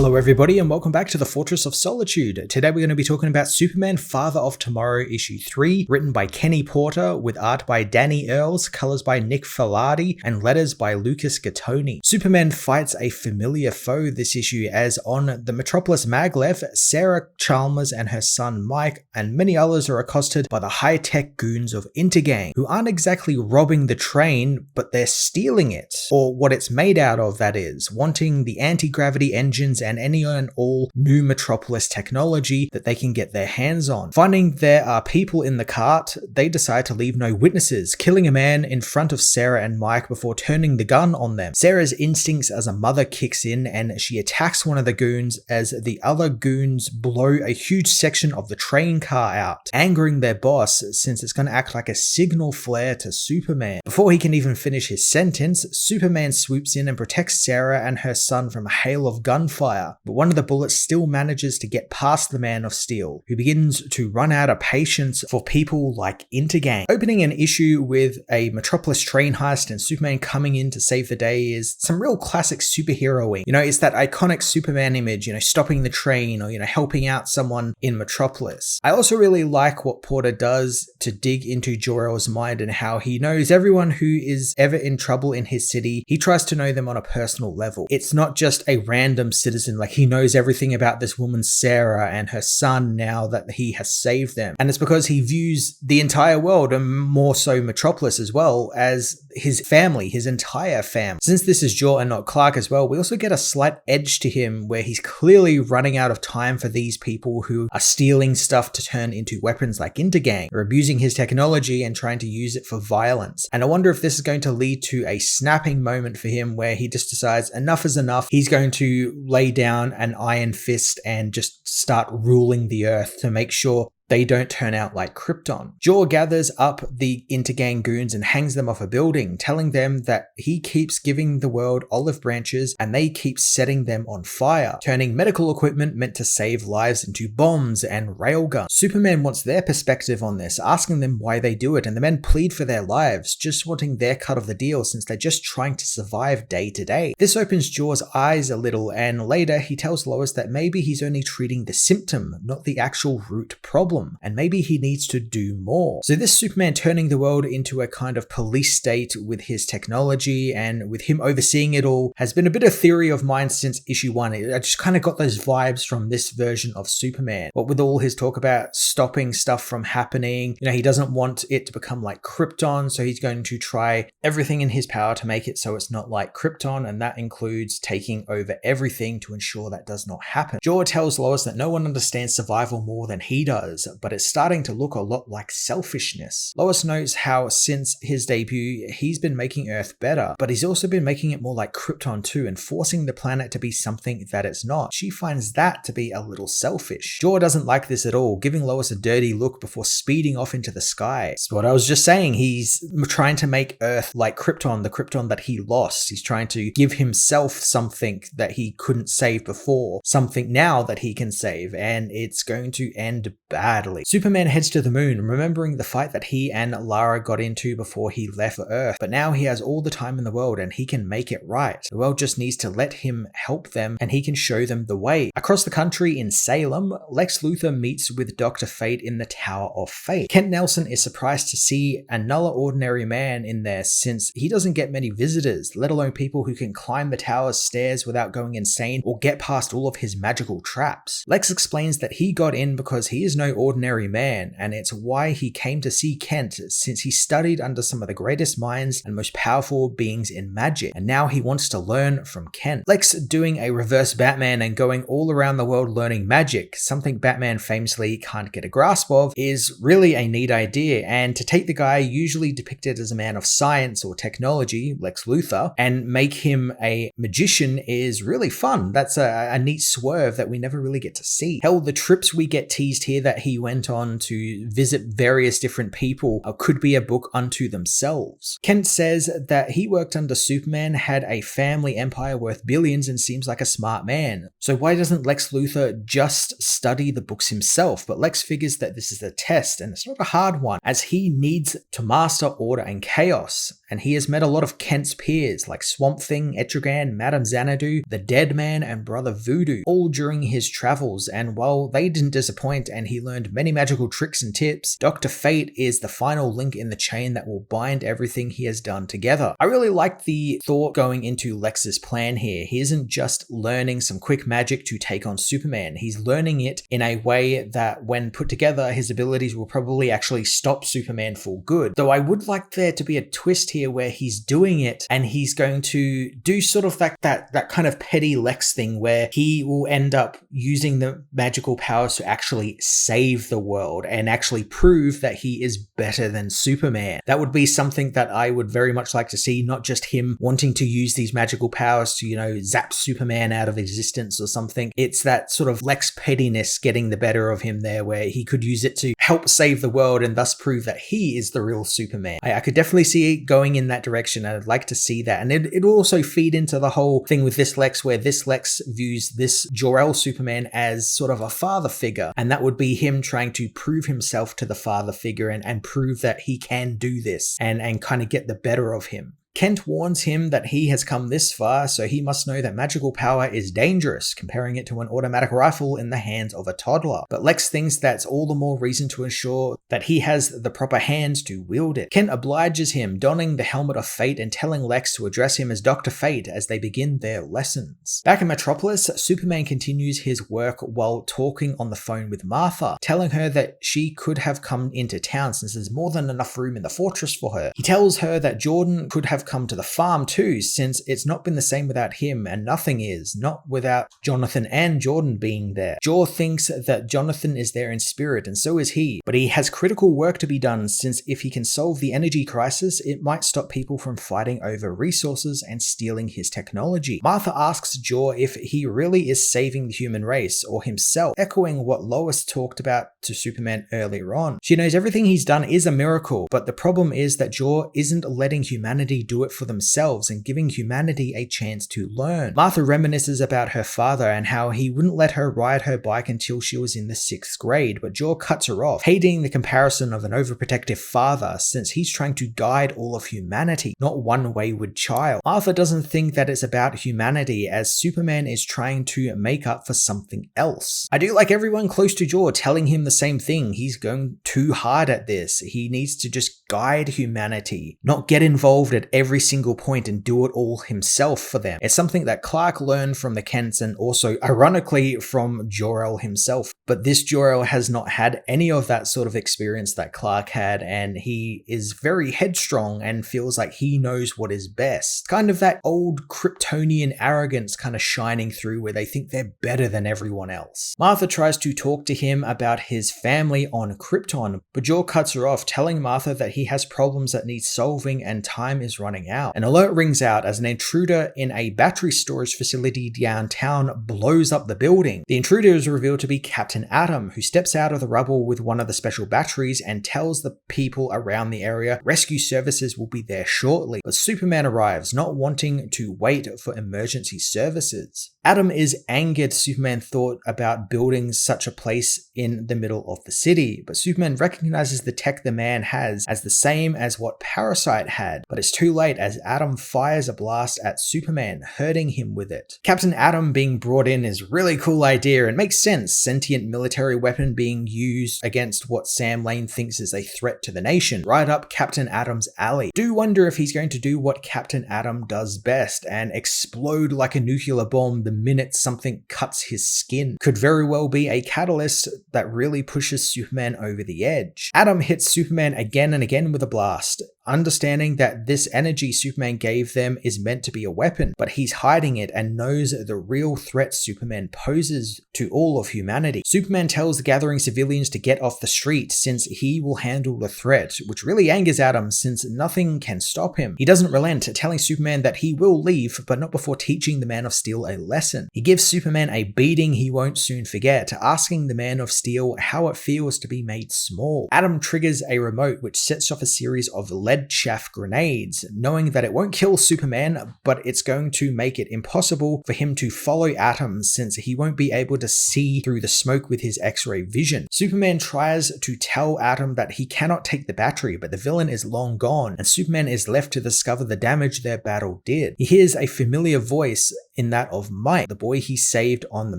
Hello everybody and welcome back to the Fortress of Solitude. Today we're going to be talking about Superman Father of Tomorrow issue 3, written by Kenny Porter, with art by Danny Earls, colors by Nick Filardi, and letters by Lucas Gattoni. Superman fights a familiar foe this issue as on the Metropolis Maglev, Sarah Chalmers and her son Mike and many others are accosted by the high-tech goons of Intergang, who aren't exactly robbing the train, but they're stealing it, or what it's made out of, that is, wanting the anti-gravity engines and any and all new Metropolis technology that they can get their hands on. Finding there are people in the cart, they decide to leave no witnesses, killing a man in front of Sarah and Mike before turning the gun on them. Sarah's instincts as a mother kicks in and she attacks one of the goons as the other goons blow a huge section of the train car out, angering their boss since it's going to act like a signal flare to Superman. Before he can even finish his sentence, Superman swoops in and protects Sarah and her son from a hail of gunfire. But one of the bullets still manages to get past the Man of Steel, who begins to run out of patience for people like Intergang. Opening an issue with a Metropolis train heist and Superman coming in to save the day is some real classic superheroing. It's that iconic Superman image, stopping the train or, helping out someone in Metropolis. I also really like what Porter does to dig into Jor-El's mind and how he knows everyone who is ever in trouble in his city. He tries to know them on a personal level. It's not just a random citizen, like he knows everything about this woman Sarah and her son now that he has saved them. And it's because he views the entire world, and more so Metropolis as well, as his family, his entire family. Since this is Jor and not Clark as well, we also get a slight edge to him where he's clearly running out of time for these people who are stealing stuff to turn into weapons like Intergang, or abusing his technology and trying to use it for violence. And I wonder if this is going to lead to a snapping moment for him where he just decides enough is enough. He's going to lay down an iron fist and just start ruling the earth to make sure they don't turn out like Krypton. Jor gathers up the Intergang goons and hangs them off a building, telling them that he keeps giving the world olive branches and they keep setting them on fire, turning medical equipment meant to save lives into bombs and railguns. Superman wants their perspective on this, asking them why they do it, and the men plead for their lives, just wanting their cut of the deal since they're just trying to survive day to day. This opens Jor's eyes a little, and later he tells Lois that maybe he's only treating the symptom, not the actual root problem. And maybe he needs to do more. So this Superman turning the world into a kind of police state with his technology and with him overseeing it all has been a bit of theory of mine since issue 1. I just kind of got those vibes from this version of Superman. What with all his talk about stopping stuff from happening, he doesn't want it to become like Krypton, so he's going to try everything in his power to make it so it's not like Krypton, and that includes taking over everything to ensure that does not happen. Jor tells Lois that no one understands survival more than he does, but it's starting to look a lot like selfishness. Lois knows how since his debut, he's been making Earth better, but he's also been making it more like Krypton too, and forcing the planet to be something that it's not. She finds that to be a little selfish. Jor doesn't like this at all, giving Lois a dirty look before speeding off into the sky. It's what I was just saying. He's trying to make Earth like Krypton, the Krypton that he lost. He's trying to give himself something that he couldn't save before, something now that he can save, and it's going to end badly. Superman heads to the moon, remembering the fight that he and Lara got into before he left for Earth, but now he has all the time in the world and he can make it right. The world just needs to let him help them and he can show them the way. Across the country in Salem, Lex Luthor meets with Dr. Fate in the Tower of Fate. Kent Nelson is surprised to see another ordinary man in there since he doesn't get many visitors, let alone people who can climb the tower's stairs without going insane or get past all of his magical traps. Lex explains that he got in because he is no ordinary man, and it's why he came to see Kent since he studied under some of the greatest minds and most powerful beings in magic, and now he wants to learn from Kent. Lex doing a reverse Batman and going all around the world learning magic, something Batman famously can't get a grasp of, is really a neat idea, and to take the guy usually depicted as a man of science or technology, Lex Luthor, and make him a magician is really fun. That's a neat swerve that we never really get to see. Hell, the trips we get teased here that he he went on to visit various different people could be a book unto themselves. Kent says that he worked under Superman, had a family empire worth billions, and seems like a smart man. So why doesn't Lex Luthor just study the books himself? But Lex figures that this is a test, and it's not a hard one, as he needs to master order and chaos. And he has met a lot of Kent's peers like Swamp Thing, Etrigan, Madame Xanadu, the Dead Man, and Brother Voodoo, all during his travels. And while they didn't disappoint and he learned many magical tricks and tips, Dr. Fate is the final link in the chain that will bind everything he has done together. I really like the thought going into Lex's plan here. He isn't just learning some quick magic to take on Superman. He's learning it in a way that when put together, his abilities will probably actually stop Superman for good. Though I would like there to be a twist here where he's doing it and he's going to do sort of that kind of petty Lex thing where he will end up using the magical powers to actually save the world and actually prove that he is better than Superman. That would be something that I would very much like to see, not just him wanting to use these magical powers to, zap Superman out of existence or something. It's that sort of Lex pettiness getting the better of him there, where he could use it to help save the world and thus prove that he is the real Superman. I could definitely see it going in that direction, and I'd like to see that. And it will also feed into the whole thing with this Lex, where this Lex views this Jor-El Superman as sort of a father figure, and that would be him trying to prove himself to the father figure and prove that he can do this and kind of get the better of him. Kent warns him that he has come this far, so he must know that magical power is dangerous, comparing it to an automatic rifle in the hands of a toddler. But Lex thinks that's all the more reason to ensure that he has the proper hands to wield it. Kent obliges him, donning the helmet of fate and telling Lex to address him as Dr. Fate as they begin their lessons. Back in Metropolis, Superman continues his work while talking on the phone with Martha, telling her that she could have come into town since there's more than enough room in the fortress for her. He tells her that Jordan could have come to the farm too, since it's not been the same without him, and nothing is, not without Jonathan and Jordan being there. Jor thinks that Jonathan is there in spirit, and so is he, but he has critical work to be done, since if he can solve the energy crisis, it might stop people from fighting over resources and stealing his technology. Martha asks Jor if he really is saving the human race, or himself, echoing what Lois talked about to Superman earlier on. She knows everything he's done is a miracle, but the problem is that Jor isn't letting humanity do it for themselves and giving humanity a chance to learn. Martha reminisces about her father and how he wouldn't let her ride her bike until she was in the 6th grade, but Jor cuts her off, hating the comparison of an overprotective father since he's trying to guide all of humanity, not one wayward child. Martha doesn't think that it's about humanity, as Superman is trying to make up for something else. I do like everyone close to Jor telling him the same thing. He's going too hard at this. He needs to just guide humanity, not get involved at every single point and do it all himself for them. It's something that Clark learned from the Kents and also ironically from Jor-El himself. But this Jor-El has not had any of that sort of experience that Clark had, and he is very headstrong and feels like he knows what is best. Kind of that old Kryptonian arrogance kind of shining through, where they think they're better than everyone else. Martha tries to talk to him about his family on Krypton, but Jor cuts her off, telling Martha that he has problems that need solving and time is running out. An alert rings out as an intruder in a battery storage facility downtown blows up the building. The intruder is revealed to be Captain Atom, who steps out of the rubble with one of the special batteries and tells the people around the area rescue services will be there shortly. But Superman arrives, not wanting to wait for emergency services. Atom is angered Superman thought about building such a place in the middle of the city, but Superman recognizes the tech the man has as the same as what Parasite had, but it's too late as Atom fires a blast at Superman, hurting him with it. Captain Atom being brought in is a really cool idea and makes sense, sentient military weapon being used against what Sam Lane thinks is a threat to the nation, right up Captain Atom's alley. Do wonder if he's going to do what Captain Atom does best and explode like a nuclear bomb the minute something cuts his skin. Could very well be a catalyst that really pushes Superman over the edge. Atom hits Superman again and again with a blast, understanding that this energy Superman gave them is meant to be a weapon, but he's hiding it and knows the real threat Superman poses to all of humanity. Superman tells the gathering civilians to get off the street since he will handle the threat, which really angers Adam since nothing can stop him. He doesn't relent, telling Superman that he will leave, but not before teaching the Man of Steel a lesson. He gives Superman a beating he won't soon forget, asking the Man of Steel how it feels to be made small. Adam triggers a remote which sets off a series of lead chaff grenades, knowing that it won't kill Superman, but it's going to make it impossible for him to follow Atom since he won't be able to see through the smoke with his X-ray vision. Superman tries to tell Atom that he cannot take the battery, but the villain is long gone, and Superman is left to discover the damage their battle did. He hears a familiar voice in that of Mike, the boy he saved on the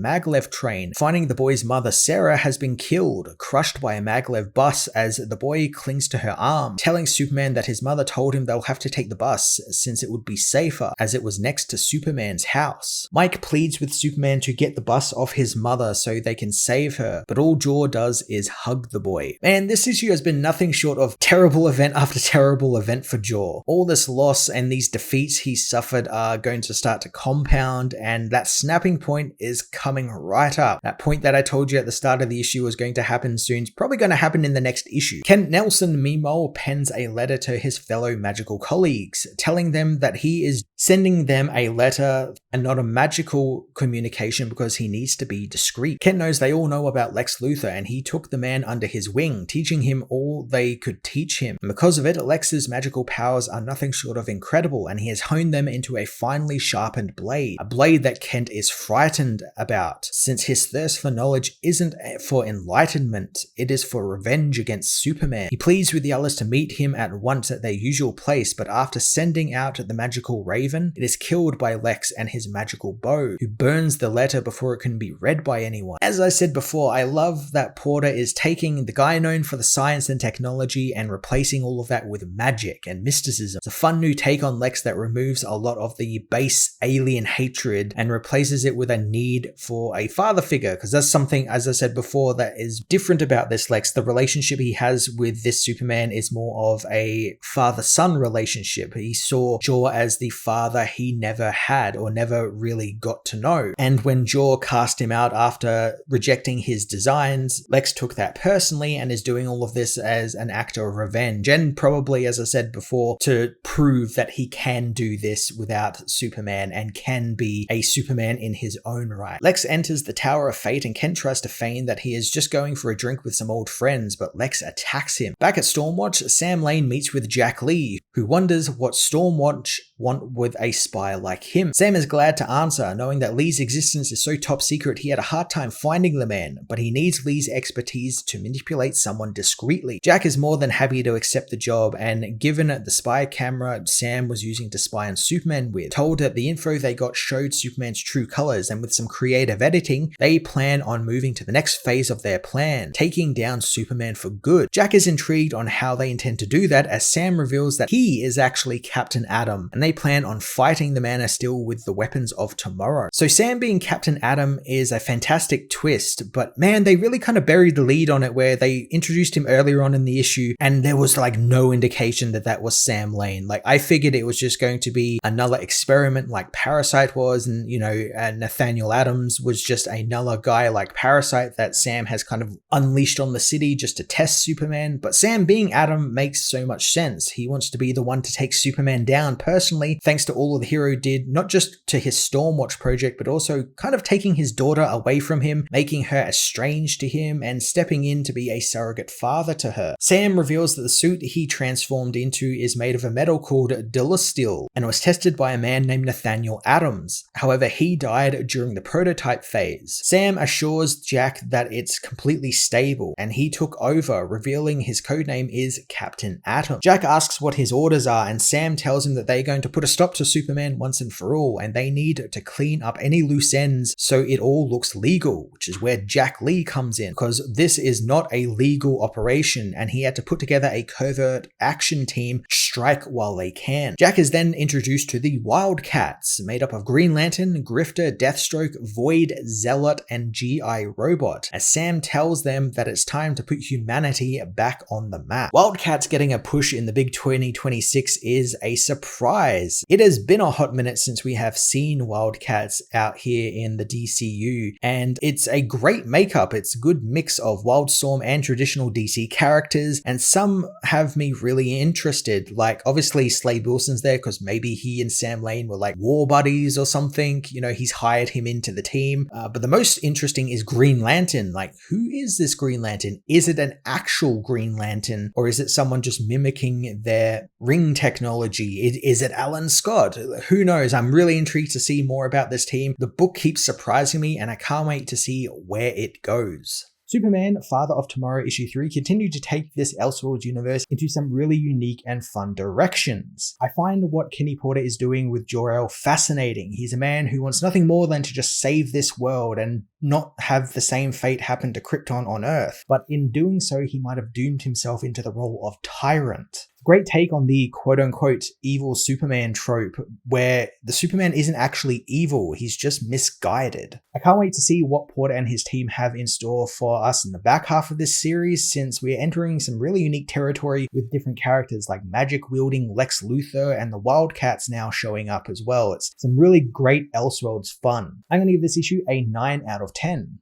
Maglev train. Finding the boy's mother, Sarah, has been killed, crushed by a Maglev bus as the boy clings to her arm, telling Superman that his mother told him they'll have to take the bus since it would be safer as it was next to Superman's house. Mike pleads with Superman to get the bus off his mother so they can save her, but all Jor does is hug the boy. Man, this issue has been nothing short of terrible event after terrible event for Jor. All this loss and these defeats he suffered are going to start to compound, and that snapping point is coming right up. That point that I told you at the start of the issue was going to happen soon is probably going to happen in the next issue. Kent Nelson, meanwhile, pens a letter to his fellow magical colleagues, telling them that he is sending them a letter and not a magical communication because he needs to be discreet. Kent knows they all know about Lex Luthor, and he took the man under his wing, teaching him all they could teach him. And because of it, Lex's magical powers are nothing short of incredible, and he has honed them into a finely sharpened blade. A blade that Kent is frightened about, since his thirst for knowledge isn't for enlightenment, it is for revenge against Superman. He pleads with the others to meet him at once at their usual place, but after sending out the magical raven, it is killed by Lex and his magical bow, who burns the letter before it can be read by anyone. As I said before, I love that Porter is taking the guy known for the science and technology and replacing all of that with magic and mysticism. It's a fun new take on Lex that removes a lot of the base alien hatred and replaces it with a need for a father figure, because that's something, as I said before, that is different about this Lex. The relationship he has with this Superman is more of a father-son relationship. He saw Jor as the father he never had or never really got to know. And when Jor cast him out after rejecting his designs, Lex took that personally and is doing all of this as an act of revenge, and probably, as I said before, to prove that he can do this without Superman and can be a Superman in his own right. Lex enters the Tower of Fate, and Kent tries to feign that he is just going for a drink with some old friends, but Lex attacks him. Back at Stormwatch, Sam Lane meets with Jack Lee, who wonders what Stormwatch want with a spy like him. Sam is glad to answer, knowing that Lee's existence is so top secret he had a hard time finding the man, but he needs Lee's expertise to manipulate someone discreetly. Jack is more than happy to accept the job, and given the spy camera Sam was using to spy on Superman with, told that the info they got showed Superman's true colors, and with some creative editing, they plan on moving to the next phase of their plan, taking down Superman for good. Jack is intrigued on how they intend to do that, as Sam reveals that he is actually Captain Atom, and they plan on fighting the Man of Steel with the weapons of tomorrow. So Sam being Captain Atom is a fantastic twist, but man, they really kind of buried the lead on it, where they introduced him earlier on in the issue and there was like no indication that that was Sam Lane. Like, I figured it was just going to be another experiment like Parasite was, and you know, Nathaniel Adams was just another guy like Parasite that Sam has kind of unleashed on the city just to test Superman. But Sam being Atom makes so much sense. He wants to be the one to take Superman down personally, thanks to all the hero did, not just to his Stormwatch project, but also kind of taking his daughter away from him, making her estranged to him, and stepping in to be a surrogate father to her. Sam reveals that the suit he transformed into is made of a metal called Dilosteel, and was tested by a man named Nathaniel Adams. However, he died during the prototype phase. Sam assures Jack that it's completely stable, and he took over, revealing his codename is Captain Atom. Jack asks what his orders are, and Sam tells him that they're going to to put a stop to Superman once and for all, and they need to clean up any loose ends so it all looks legal, which is where Jack Lee comes in, because this is not a legal operation, and he had to put together a covert action team to strike while they can. Jack is then introduced to the Wildcats, made up of Green Lantern, Grifter, Deathstroke, Void, Zealot, and G.I. Robot, as Sam tells them that it's time to put humanity back on the map. Wildcats getting a push in the big 2026 is a surprise. It has been a hot minute since we have seen Wildcats out here in the DCU, and it's a great makeup. It's a good mix of Wildstorm and traditional DC characters, and some have me really interested. Like, obviously Slade Wilson's there because maybe he and Sam Lane were like war buddies or something. You know, he's hired him into the team. But the most interesting is Green Lantern. Like, who is this Green Lantern? Is it an actual Green Lantern, or is it someone just mimicking their ring technology? Is it Alan Scott? Who knows? I'm really intrigued to see more about this team. The book keeps surprising me, and I can't wait to see where it goes. Superman, Father of Tomorrow issue 3 continued to take this Elseworlds universe into some really unique and fun directions. I find what Kenny Porter is doing with Jor-El fascinating. He's a man who wants nothing more than to just save this world and not have the same fate happen to Krypton on Earth. But in doing so, he might have doomed himself into the role of tyrant. Great take on the quote-unquote evil Superman trope, where the Superman isn't actually evil, he's just misguided. I can't wait to see what Porter and his team have in store for us in the back half of this series, since we're entering some really unique territory with different characters like magic-wielding Lex Luthor and the Wildcats now showing up as well. It's some really great Elseworlds fun. I'm going to give this issue a 9 out of 10.